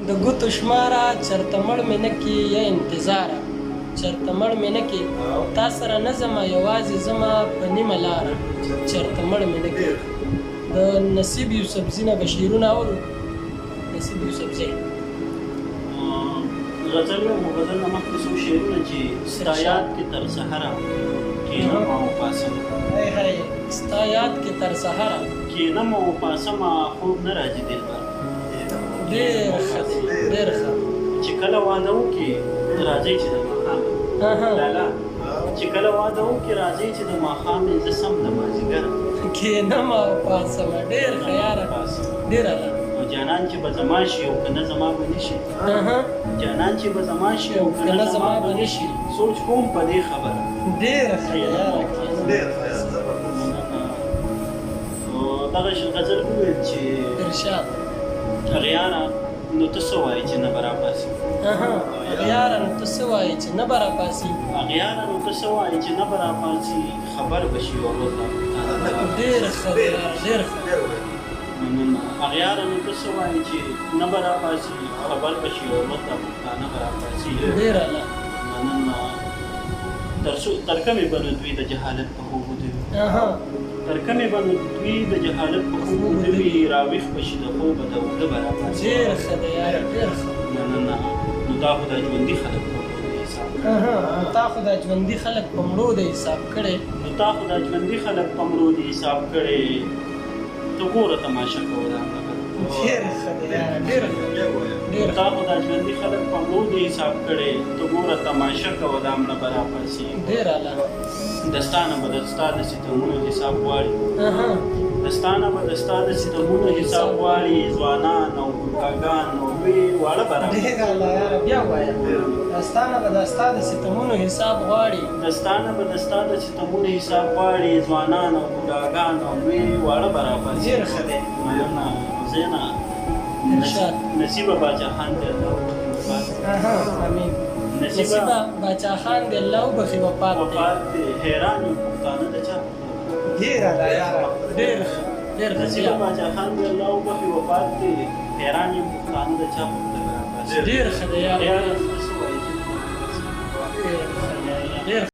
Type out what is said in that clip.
د ګوتو شماره چرته مړ مې نه کې یا انتظاره چرته مړ مې نه کې تا سره نه ځمه یوازې ځمه په نیمه لاره چرته مړ مې نه کې د نصیب یوسفزي نه به شعرونه اورو نصیب یوسفزي غزل او غزل نه مخکې څو شعرونه چې ستا یاد کې تر سحره کښېنم او پاڅم هی ستا یاد کې تر سحره کښېنم او پاڅم خوب نه راځي دلبر ډېر ښه دی ډېر ښه چې کله واده وکړي راځئ چې د ماښام لالا چې کله واده وکړي راځئ چې د ماښام زه سم د مازدیګر کښېنم او پاڅم ډېر ښه یاره ډېره ده جانان چې به زما شي او که نه زما به نه شي جانان چې به زما شي او که نه زما به نه شي سوچ کوم په دې خبره ډېره ښه یاره دغه غزل وویل چې ارشاد اغیاره نو ته څه وایې چې نه به راپاسي اغیاره نو ته څه وایې چې نه به راپاسي اغیاره نو ته څه وایې چې نه به راپاسي خبر به شي یوه ورځ ډېره ښه دی ډېره ښه اغیاره نو ته څه وایې چې نه به راپاسي خبر به شي یوه ورځ دا پښتانه به راپاسي ډېره ده مننه تر کومې به نو دوی د جهالت په خوب ودوي تر کومې به نو دوی د جهالت په خوب ودوي راویښ به شي د خوبه د اوږده به راپاسي ډېره ښه دی یاره ډېره ښه مننه نو دا خو د ژوندي خلک په مړو د حساب تا خو دا ژوندي خلک په مړو د حساب کړی نو تا خو دا ژوندي خلک په مړو د حساب کړی ته ګوره تماشه کوه دا ډېره ښه دی یاره ډېره ښه تا خو دا ژوندي خلک په مړو د حساب کړی ته ګوره تماشه کوه دا مړه به راپاسي ډېره ده دستانه به د ستا د ستمونو حساب غواړي دستانه به د ستا د ستمونو حساب غواړي ځوانان او بوډاګان او لوی واړه به ډېره ده یاره بیا ووایه دستانه به د ستا د ستمونو حساب غواړي دستانه به د ستا د ستمونو حساب غواړي ځوانان او بوډاګان او لوی واړه به راپاسي ډېره ښه دی مننه زینه نصیبه باچا خان دی امین نصیبه باچا خان دی الله وبخي وفات دی حیران یم پښتانه د چا ډېره ده یاره ډېره ډېر نصیبه باچا خان دی الله وبخي وفات دی حیران یم پښتانه د چا ډېر ښه دی یاره ډېر ښه